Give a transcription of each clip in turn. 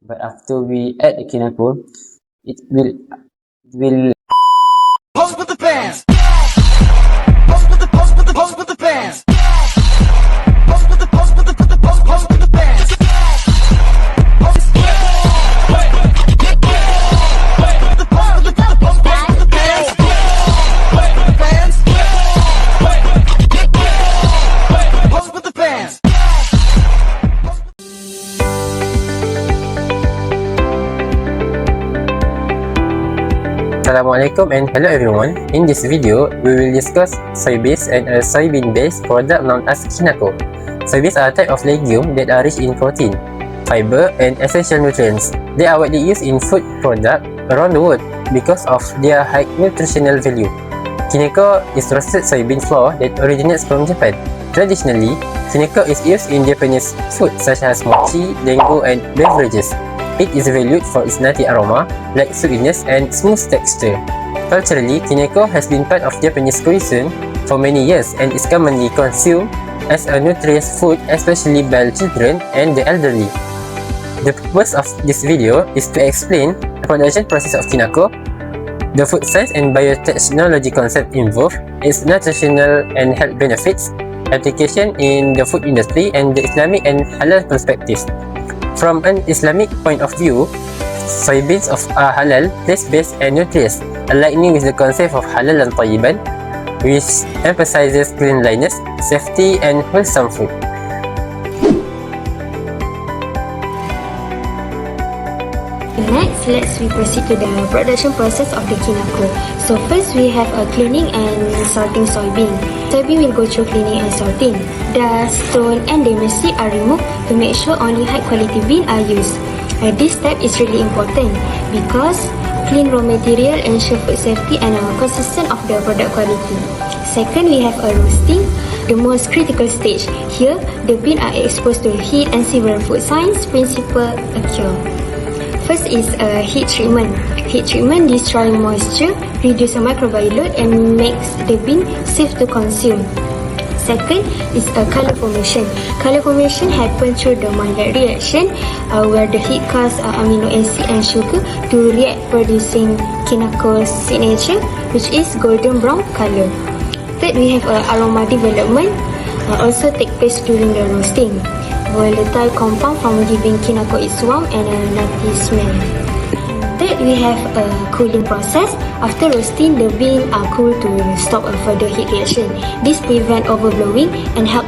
But after we add the kinako, it will Pose with the fans. Pose with the pose with the pose with the fans. Pose with the pose with the pose with the fans. Pose with the fans. Assalamualaikum and hello everyone. In this video, we will discuss soybeans and a soybean-based product known as kinako. Soybeans are a type of legume that are rich in protein, fiber, and essential nutrients. They are widely used in food products around the world because of their high nutritional value. Kinako is roasted soybean flour that originates from Japan. Traditionally, kinako is used in Japanese food such as mochi, dango, and beverages. It is valued for its nutty aroma, light sweetness, and smooth texture. Culturally, kinako has been part of Japanese cuisine for many years and is commonly consumed as a nutritious food, especially by children and the elderly. The purpose of this video is to explain the production process of kinako, the food science and biotechnology concept involved, its nutritional and health benefits, application in the food industry, and the Islamic and halal perspectives. From an Islamic point of view, soybeans are halal, place-based, and nutritious, aligning with the concept of halal and tayyiban, which emphasizes cleanliness, safety, and wholesome food. Next, let's proceed to the production process of the kinako. So first, we have a cleaning and salting soybean. Soybean will go through cleaning and salting. Dust, stone, and damaged seed are removed to make sure only high quality beans are used. This step is really important because clean raw material ensure food safety and consistent of the product quality. Second, we have a roasting, the most critical stage. Here, the beans are exposed to heat and several food science principles occur. First is heat treatment. Heat treatment destroys moisture, reduces microbial load, and makes the bean safe to consume. Second is color formation. Color formation happens through the Maillard reaction, where the heat causes amino acid and sugar to react, producing kinako's signature, which is golden brown color. Third, we have aroma development, also take place during the roasting. Volatile compound from giving kinako its warm and a nutty smell. Third, we have a cooling process. After roasting, the beans are cooled to stop a further heat reaction. This prevents overblowing and help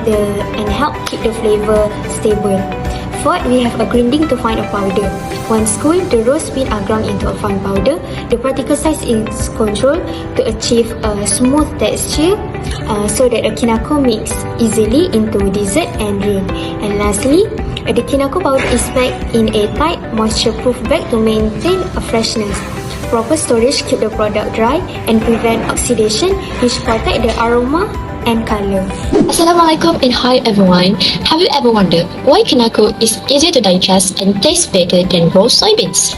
keep the flavor stable. Fourth, we have a grinding to find a powder. Once cooled, the roast beans are ground into a fine powder. The particle size is controlled to achieve a smooth texture so that the kinako mix easily into dessert and drink. And lastly, the kinako powder is packed in a tight, moisture-proof bag to maintain a freshness. Proper storage keep the product dry and prevent oxidation, which protect the aroma and color. Assalamualaikum and hi everyone. Have you ever wondered why kinako is easier to digest and tastes better than raw soybeans?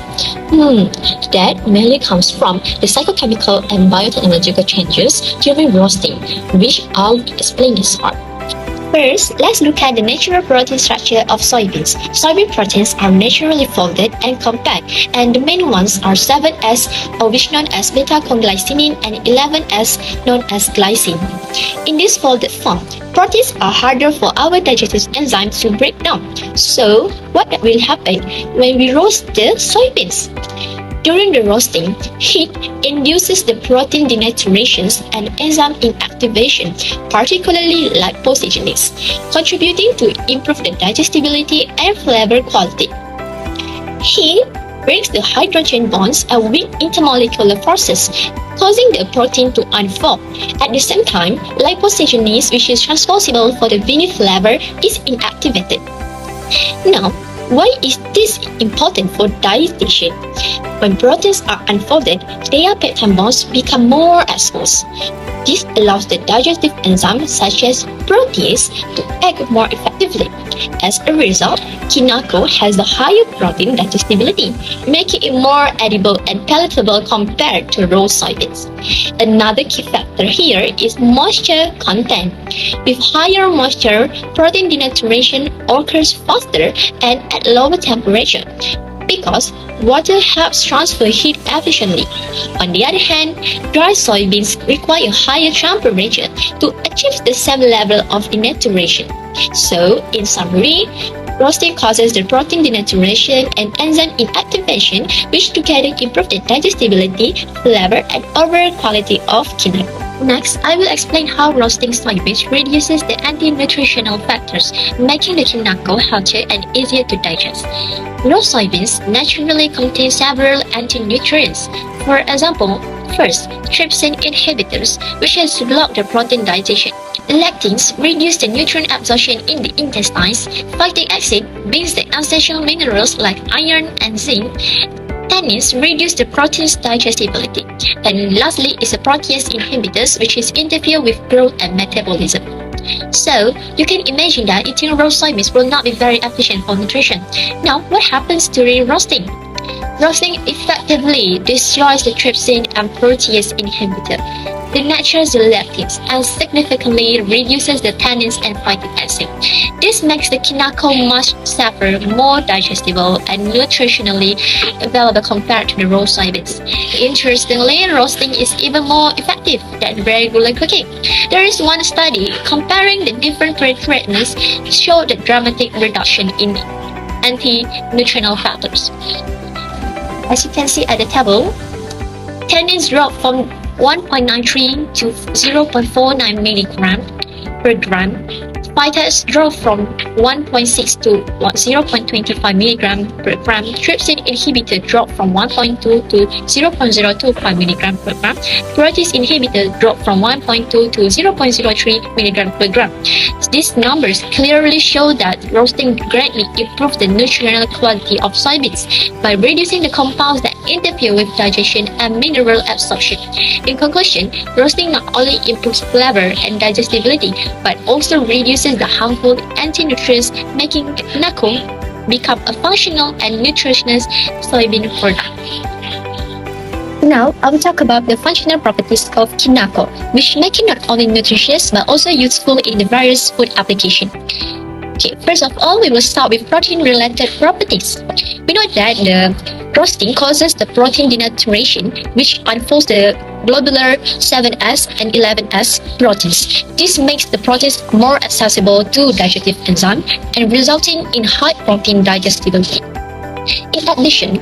That mainly comes from the psychochemical and biotechnological changes during roasting, which I'll explain this part. First, let's look at the natural protein structure of soybeans. Soybean proteins are naturally folded and compact, and the main ones are 7S, which known as beta-conglycinin, and 11S, known as glycine. In this folded form, proteins are harder for our digestive enzymes to break down. So, what will happen when we roast the soybeans? During the roasting, heat induces the protein denaturations and enzyme inactivation, particularly liposygenase, contributing to improve the digestibility and flavor quality. Heat breaks the hydrogen bonds and weak intermolecular forces, causing the protein to unfold. At the same time, liposygenase, which is responsible for the vinny flavor, is inactivated. Now, why is this important for digestion? When proteins are unfolded, their peptide bonds become more exposed. This allows the digestive enzymes such as protease to act more effectively. As a result, kinako has a higher protein digestibility, making it more edible and palatable compared to raw soybeans. Another key factor here is moisture content. With higher moisture, protein denaturation occurs faster and at lower temperature. because water helps transfer heat efficiently. On the other hand, dry soybeans require higher temperature to achieve the same level of denaturation. So, in summary, roasting causes the protein denaturation and enzyme inactivation, which together improve the digestibility, flavor, and overall quality of kinako. Next, I will explain how roasting soybeans reduces the anti-nutritional factors, making the kinako healthier and easier to digest. Raw soybeans naturally contain several anti-nutrients. For example, first, trypsin inhibitors, which has blocked the protein digestion. Lectins reduce the nutrient absorption in the intestines. Phytic acid binds the essential minerals like iron and zinc. Tannins reduce the protein's digestibility. And lastly is the protease inhibitors, which is interfere with growth and metabolism. So, you can imagine that eating raw soybeans will not be very efficient for nutrition. Now, what happens during roasting? Roasting effectively destroys the trypsin and protease inhibitor, denatures the lectins, and significantly reduces the tannins and phytic acid. This makes the kinako much safer, more digestible, and nutritionally available compared to the raw soybeans. Interestingly, roasting is even more effective than regular cooking. There is one study comparing the different preparedness showed a dramatic reduction in anti-nutritional factors. As you can see at the table, tannins drop from 1.93 to 0.49 milligram per gram. Phytates drop from 1.6 to 0.25 milligram per gram. Trypsin inhibitor drop from 1.2 to 0.025 milligram per gram. Protease inhibitor drop from 1.2 to 0.03 milligram per gram. These numbers clearly show that roasting greatly improves the nutritional quality of soybeans by reducing the compounds that interfere with digestion and mineral absorption. In conclusion, roasting not only improves flavor and digestibility, but also reduces the harmful anti-nutrients, making kinako become a functional and nutritious soybean product. Now, I will talk about the functional properties of kinako, which make it not only nutritious but also useful in the various food applications. Okay, first of all, we will start with protein-related properties. We know that the roasting causes the protein denaturation, which unfolds the globular 7S and 11S proteins. This makes the proteins more accessible to digestive enzyme and resulting in high protein digestibility. In addition,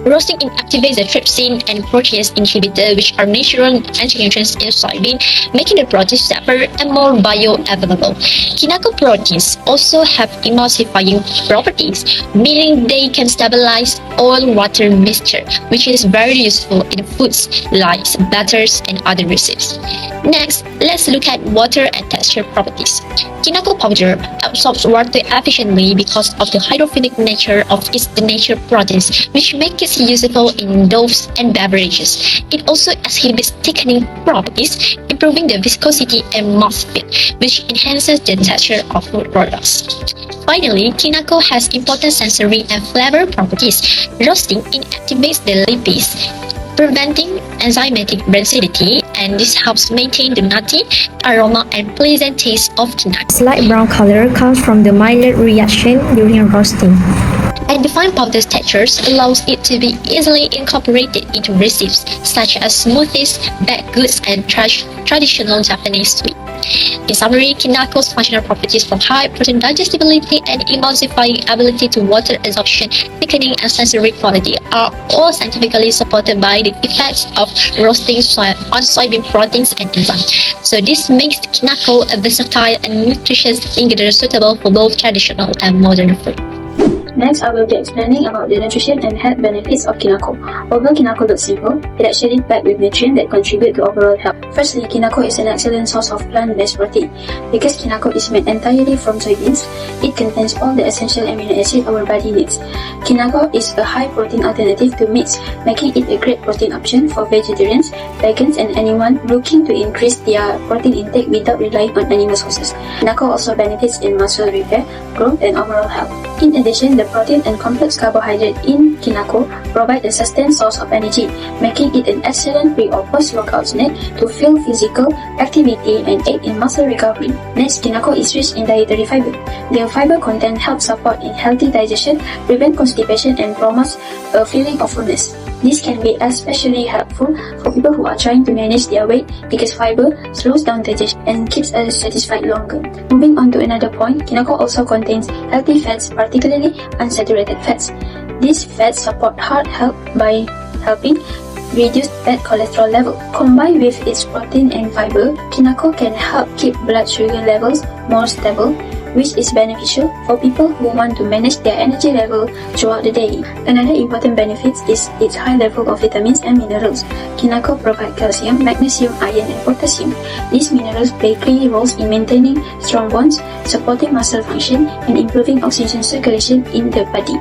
roasting inactivates the trypsin and protease inhibitor, which are natural anti-nutrients in soybean, making the protein safer and more bioavailable. Kinako proteins also have emulsifying properties, meaning they can stabilize oil-water mixture, which is very useful in foods like batters and other recipes. Next, let's look at water and texture properties. Kinako powder absorbs water efficiently because of the hydrophilic nature of its denatured proteins, which make it useful in doughs and beverages. It also exhibits thickening properties, improving the viscosity and mouthfeel, which enhances the texture of food products. Finally, kinako has important sensory and flavor properties. Roasting inactivates the lipids, preventing enzymatic rancidity, and this helps maintain the nutty aroma and pleasant taste of kinako. Slight brown color comes from the Maillard reaction during roasting. And the fine powder textures allows it to be easily incorporated into recipes such as smoothies, baked goods, and traditional Japanese sweets. In summary, kinako's functional properties from high protein digestibility and emulsifying ability to water absorption, thickening, and sensory quality are all scientifically supported by the effects of roasting on soybean proteins and enzymes. So this makes kinako a versatile and nutritious ingredient suitable for both traditional and modern food. Next, I will be explaining about the nutrition and health benefits of kinako. Although kinako looks simple, it actually packed with nutrients that contribute to overall health. Firstly, kinako is an excellent source of plant-based protein. Because kinako is made entirely from soybeans, it contains all the essential amino acids our body needs. Kinako is a high-protein alternative to meats, making it a great protein option for vegetarians, vegans, and anyone looking to increase their protein intake without relying on animal sources. Kinako also benefits in muscle repair, growth, and overall health. In addition, the the protein and complex carbohydrate in Kinako provide a sustained source of energy, making it an excellent pre or post-workout snack to fuel physical activity and aid in muscle recovery. Next, Kinako is rich in dietary fiber. Their fiber content helps support in healthy digestion, prevent constipation, and promotes a feeling of fullness. This can be especially helpful for people who are trying to manage their weight because fiber slows down digestion and keeps us satisfied longer. Moving on to another point, Kinako also contains healthy fats, particularly unsaturated fats. These fats support heart health by helping reduce bad cholesterol level. Combined with its protein and fiber, Kinako can help keep blood sugar levels more stable, which is beneficial for people who want to manage their energy level throughout the day. Another important benefit is its high level of vitamins and minerals. Kinako provides calcium, magnesium, iron, and potassium. These minerals play key roles in maintaining strong bones, supporting muscle function, and improving oxygen circulation in the body.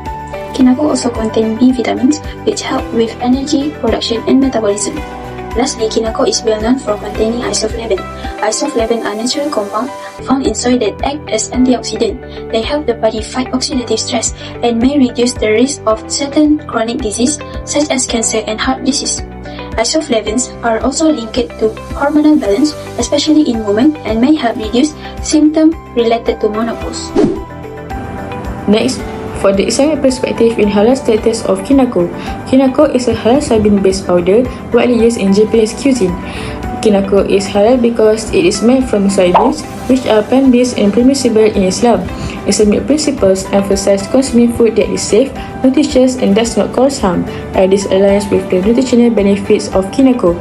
Kinako also contains B vitamins, which help with energy production and metabolism. Lastly, Kinako is well known for containing isoflavone. Isoflavone are natural compounds found in soy that act as antioxidant. They help the body fight oxidative stress and may reduce the risk of certain chronic disease such as cancer and heart disease. Isoflavones are also linked to hormonal balance, especially in women, and may help reduce symptoms related to menopause. Next, for the Islamic perspective in halal status of Kinako. Kinako is a halal soybean-based powder widely used in Japanese cuisine. Kinako is halal because it is made from soybeans, which are plant-based and permissible in Islam. Islamic principles emphasize consuming food that is safe, nutritious, and does not cause harm, and this aligns with the nutritional benefits of Kinako.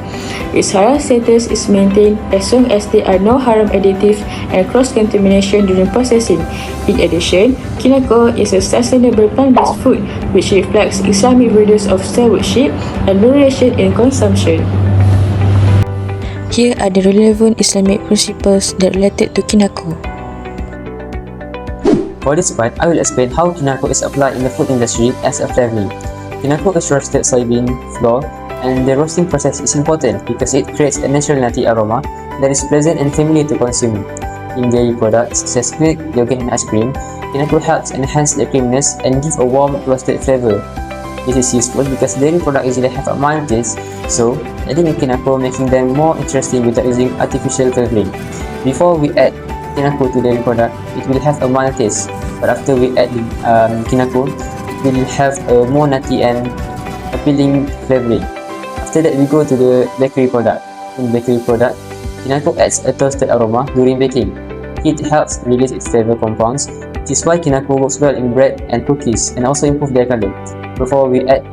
Its halal status is maintained as long as there are no haram additives and cross-contamination during processing. In addition, Kinako is a sustainable plant-based food, which reflects Islamic values of stewardship and moderation in consumption. Here are the relevant Islamic principles that related to Kinako. For this part, I will explain how Kinako is applied in the food industry as a flavoring. Kinako is roasted soybean flour, and the roasting process is important because it creates a natural nutty aroma that is pleasant and familiar to consumers. In dairy products such as milk, yogurt, and ice cream, Kinako helps enhance the creaminess and give a warm roasted flavor. This is useful because dairy products usually have a mild taste, so adding a Kinako making them more interesting without using artificial flavoring. Before we add Kinako to dairy product, it will have a mild taste, but after we add Kinako, it will have a more nutty and appealing flavoring. After that, we go to the bakery product. In bakery product, Kinako adds a toasted aroma during baking. It helps release its flavor compounds, which is why Kinako works well in bread and cookies and also improve their color. Before we add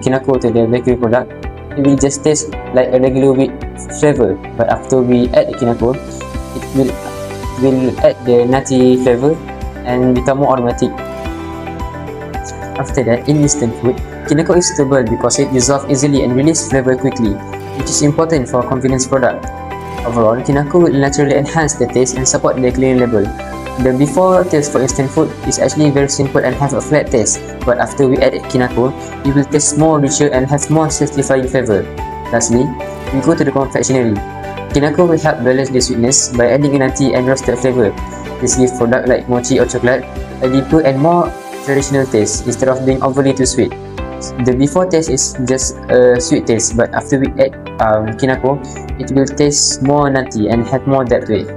Kinako to the bakery product, it will just taste like a regular wheat flavor, but after we add Kinako, it will add the nutty flavor and become more aromatic. After that, in instant food, Kinako is suitable because it dissolves easily and releases flavor quickly, which is important for a convenience product. Overall, Kinako will naturally enhance the taste and support the clean label. The before taste for instant food is actually very simple and have a flat taste, but after we add Kinako, it will taste more richer and have more satisfying flavor. Lastly, we go to the confectionery. Kinako will help balance the sweetness by adding a nutty and roasted flavor. This gives products like mochi or chocolate a deeper and more traditional taste instead of being overly too sweet. The before taste is just a sweet taste, but after we add Kinako, it will taste more nutty and have more depth to it.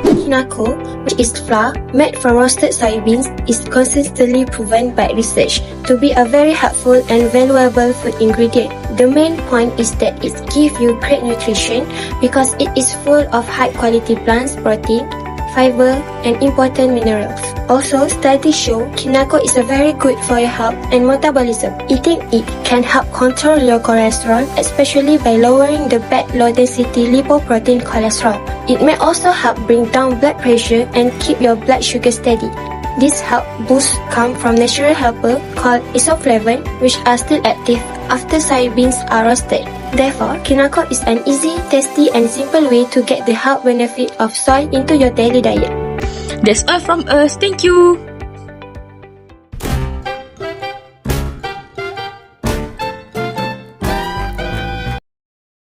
Kinako, which is flour made from roasted soybeans, is consistently proven by research to be a very helpful and valuable food ingredient. The main point is that it gives you great nutrition because it is full of high quality plants protein, fiber, and important minerals. Also, studies show Kinako is very good for your health and metabolism. Eating it can help control your cholesterol, especially by lowering the bad low-density lipoprotein cholesterol. It may also help bring down blood pressure and keep your blood sugar steady. This help boost come from natural helper called isoflavone, which are still active after soybeans are roasted. Therefore, Kinako is an easy, tasty, and simple way to get the health benefit of soy into your daily diet. That's all from us. Thank you.